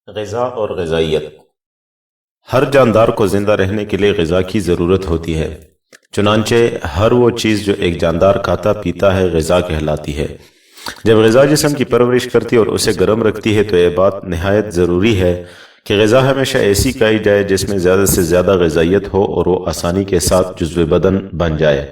غذا اور غذائیت۔ ہر جاندار کو زندہ رہنے کے لیے غذا کی ضرورت ہوتی ہے، چنانچہ ہر وہ چیز جو ایک جاندار کھاتا پیتا ہے غذا کہلاتی ہے۔ جب غذا جسم کی پرورش کرتی اور اسے گرم رکھتی ہے تو یہ بات نہایت ضروری ہے کہ غذا ہمیشہ ایسی کھائی جائے جس میں زیادہ سے زیادہ غذائیت ہو اور وہ آسانی کے ساتھ جزو بدن بن جائے۔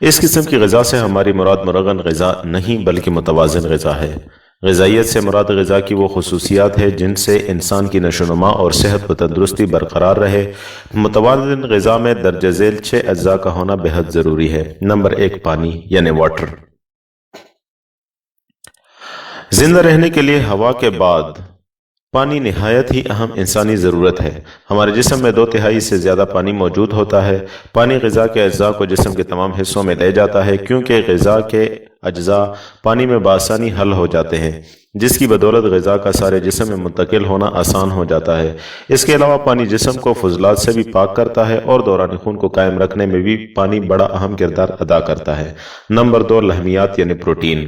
اس قسم کی غذا سے ہماری مراد مرغن غذا نہیں بلکہ متوازن غذا ہے۔ غذائیت سے مراد غذا کی وہ خصوصیات ہے جن سے انسان کی نشو و نما اور صحت و تندرستی برقرار رہے۔ متوازن غذا میں درجہ ذیل 6 اجزاء کا ہونا بہت ضروری ہے۔ نمبر 1، پانی یعنی واٹر۔ زندہ رہنے کے لیے ہوا کے بعد پانی نہایت ہی اہم انسانی ضرورت ہے۔ ہمارے جسم میں 2/3 سے زیادہ پانی موجود ہوتا ہے۔ پانی غذا کے اجزاء کو جسم کے تمام حصوں میں لے جاتا ہے کیونکہ غذا کے اجزاء پانی میں بآسانی حل ہو جاتے ہیں، جس کی بدولت غذا کا سارے جسم میں منتقل ہونا آسان ہو جاتا ہے۔ اس کے علاوہ پانی جسم کو فضلات سے بھی پاک کرتا ہے اور دوران خون کو قائم رکھنے میں بھی پانی بڑا اہم کردار ادا کرتا ہے۔ نمبر 2، لحمیات یعنی پروٹین۔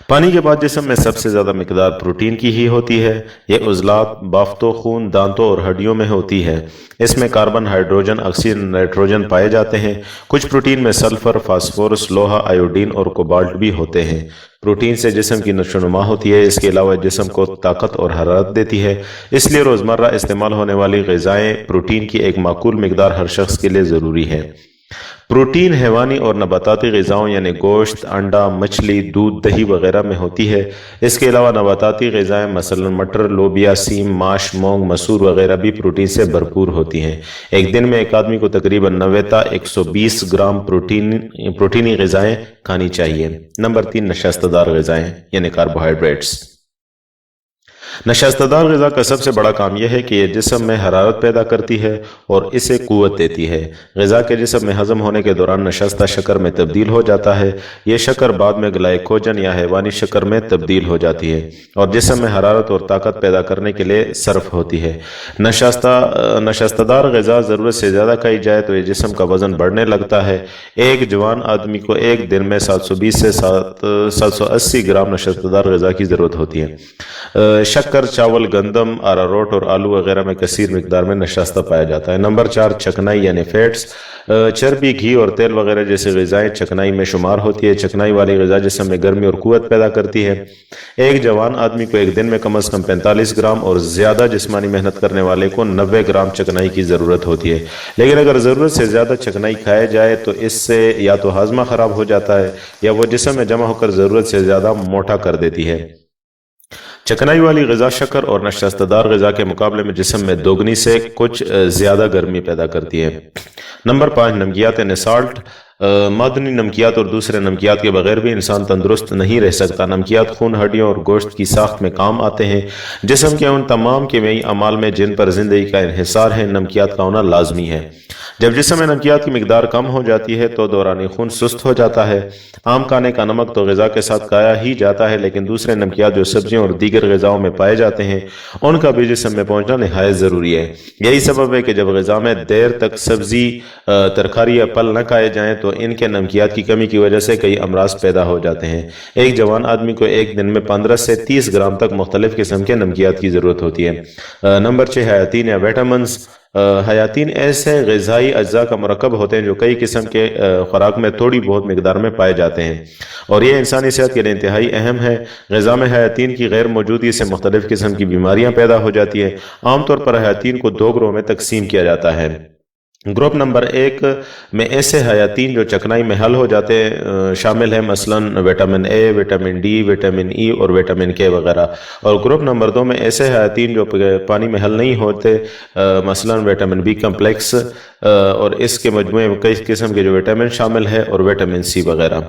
پانی کے بعد جسم میں سب سے زیادہ مقدار پروٹین کی ہی ہوتی ہے۔ یہ عضلات، بافتوں، خون، دانتوں اور ہڈیوں میں ہوتی ہے۔ اس میں کاربن، ہائیڈروجن، آکسیجن، نائٹروجن پائے جاتے ہیں۔ کچھ پروٹین میں سلفر، فاسفورس، لوہا، آیوڈین اور کوبالٹ بھی ہوتے ہیں۔ پروٹین سے جسم کی نشو و نما ہوتی ہے۔ اس کے علاوہ جسم کو طاقت اور حرارت دیتی ہے۔ اس لیے روزمرہ استعمال ہونے والی غذائیں پروٹین کی ایک معقول مقدار ہر شخص کے لیے ضروری ہے۔ پروٹین حیوانی اور نباتاتی غذاؤں یعنی گوشت، انڈا، مچھلی، دودھ، دہی وغیرہ میں ہوتی ہے۔ اس کے علاوہ نباتاتی غذائیں مثلا مٹر، لوبیا، سیم، ماش، مونگ، مسور وغیرہ بھی پروٹین سے بھرپور ہوتی ہیں۔ ایک دن میں ایک آدمی کو تقریباً 90 تا 120 گرام پروٹینی غذائیں کھانی چاہیے۔ نمبر 3، نشستہ دار غذائیں یعنی کاربوہائیڈریٹس۔ نشستہ دار غذا کا سب سے بڑا کام یہ ہے کہ یہ جسم میں حرارت پیدا کرتی ہے اور اسے قوت دیتی ہے۔ غذا کے جسم میں ہضم ہونے کے دوران نشستہ شکر میں تبدیل ہو جاتا ہے۔ یہ شکر بعد میں گلائکوجن یا حیوانی شکر میں تبدیل ہو جاتی ہے اور جسم میں حرارت اور طاقت پیدا کرنے کے لیے صرف ہوتی ہے۔ نشستہ دار غذا ضرورت سے زیادہ کھائی جائے تو یہ جسم کا وزن بڑھنے لگتا ہے۔ ایک جوان آدمی کو ایک دن میں 720 سے 780 گرام نشستہ دار غذا کی ضرورت ہوتی ہے۔ شکر، چاول، گندم، اراروٹ اور آلو وغیرہ میں کثیر مقدار میں نشستہ پایا جاتا ہے۔ نمبر 4، چکنائی یعنی فیٹس۔ چربی، گھی اور تیل وغیرہ جیسے غذائیں چکنائی میں شمار ہوتی ہے۔ چکنائی والی غذا جسم میں گرمی اور قوت پیدا کرتی ہے۔ ایک جوان آدمی کو ایک دن میں کم از کم 45 گرام اور زیادہ جسمانی محنت کرنے والے کو 90 گرام چکنائی کی ضرورت ہوتی ہے۔ لیکن اگر ضرورت سے زیادہ چکنائی کھائے جائے تو اس سے یا تو ہاضمہ خراب ہو جاتا ہے یا وہ جسم میں جمع ہو کر ضرورت سے زیادہ موٹا کر دیتی ہے۔ چکنائی والی غذا شکر اور نشستہ دار غذا کے مقابلے میں جسم میں دوگنی سے کچھ زیادہ گرمی پیدا کرتی ہے۔ نمبر 5، نمکیات یعنی سالٹ۔ معدنی نمکیات اور دوسرے نمکیات کے بغیر بھی انسان تندرست نہیں رہ سکتا۔ نمکیات خون، ہڈیوں اور گوشت کی ساخت میں کام آتے ہیں۔ جسم کے ان تمام کیمیائی اعمال میں جن پر زندگی کا انحصار ہے نمکیات کا ہونا لازمی ہے۔ جب جسم میں نمکیات کی مقدار کم ہو جاتی ہے تو دوران خون سست ہو جاتا ہے۔ عام کھانے کا نمک تو غذا کے ساتھ کھایا ہی جاتا ہے، لیکن دوسرے نمکیات جو سبزیوں اور دیگر غذاؤں میں پائے جاتے ہیں ان کا بھی جسم میں پہنچنا نہایت ضروری ہے۔ یہی سبب ہے کہ جب غذا میں دیر تک سبزی، ترکاری یا پھل نہ کھائے جائیں تو ان کے نمکیات کی کمی کی وجہ سے کئی امراض پیدا ہو جاتے ہیں۔ ایک جوان آدمی کو ایک دن میں 15 سے 30 گرام تک مختلف قسم کے نمکیات کی ضرورت ہوتی ہے۔ نمبر 6، حیاتین یا ویٹامنز۔ حیاتین ایسے غذائی اجزاء کا مرکب ہوتے ہیں جو کئی قسم کے خوراک میں تھوڑی بہت مقدار میں پائے جاتے ہیں اور یہ انسانی صحت کے لیے انتہائی اہم ہے۔ غذا میں حیاتین کی غیر موجودگی سے مختلف قسم کی بیماریاں پیدا ہو جاتی ہیں۔ عام طور پر حیاتین کو 2 گروہ میں تقسیم کیا جاتا ہے۔ گروپ نمبر 1 میں ایسے حیاتین جو چکنائی میں حل ہو جاتے شامل ہیں، مثلا vitamin A, vitamin D, vitamin E اور وٹامن کے وغیرہ۔ اور گروپ نمبر 2 میں ایسے حیاتین جو پانی میں حل نہیں ہوتے، مثلا وٹامن بی کمپلیکس اور اس کے مجموعے میں کئی قسم کے جو وٹامن شامل ہے اور وٹامن سی وغیرہ۔